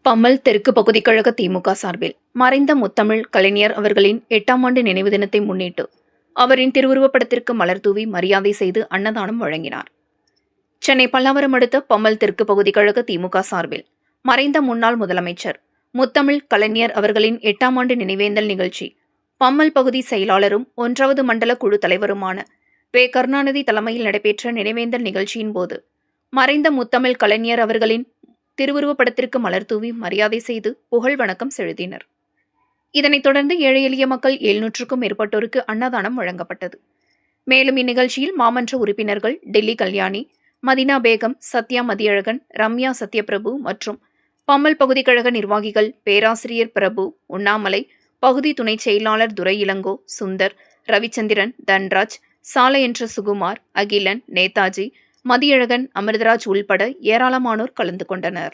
பம்மல் தெற்கு பகுதி கழக திமுக சார்பில் மறைந்த முத்தமிழ் கலைஞர் அவர்களின் 8ஆம் ஆண்டு நினைவு தினத்தை முன்னிட்டு அவரின் திருவுருவப்படத்திற்கு மலர் தூவி மரியாதை செய்து அன்னதானம் வழங்கினார். சென்னை பல்லாவரம் அடுத்த பம்மல் தெற்கு பகுதி கழக திமுக சார்பில் மறைந்த முன்னாள் முதலமைச்சர் முத்தமிழ் கலைஞர் அவர்களின் 8ஆம் ஆண்டு நினைவேந்தல் நிகழ்ச்சி பம்மல் பகுதி செயலாளரும் 1வது மண்டல குழு தலைவருமான வே. கருணாநிதி தலைமையில் நடைபெற்ற நினைவேந்தல் நிகழ்ச்சியின் போது மறைந்த முத்தமிழ் கலைஞர் அவர்களின் திருவுருவப்படத்திற்கு மலர் தூவி மரியாதை செய்து புகழ் வணக்கம் செலுத்தினர். இதனைத் தொடர்ந்து ஏழை எளிய மக்கள் 700க்கும் மேற்பட்டோருக்கு அன்னதானம் வழங்கப்பட்டது. மேலும் இந்நிகழ்ச்சியில் மாமன்ற உறுப்பினர்கள் டெல்லி கல்யாணி, மதினா பேகம், சத்யா மதியழகன், ரம்யா சத்யபிரபு மற்றும் பம்மல் பகுதி கழக நிர்வாகிகள் பேராசிரியர் பிரபு, உண்ணாமலை, பகுதி துணை செயலாளர் துரை இளங்கோ, சுந்தர், ரவிச்சந்திரன், தன்ராஜ், சாலை என்ற சுகுமார், அகிலன், நேதாஜி, மதியழகன், அமிர்தராஜ் உள்பட ஏராளமானோர் கலந்து கொண்டனர்.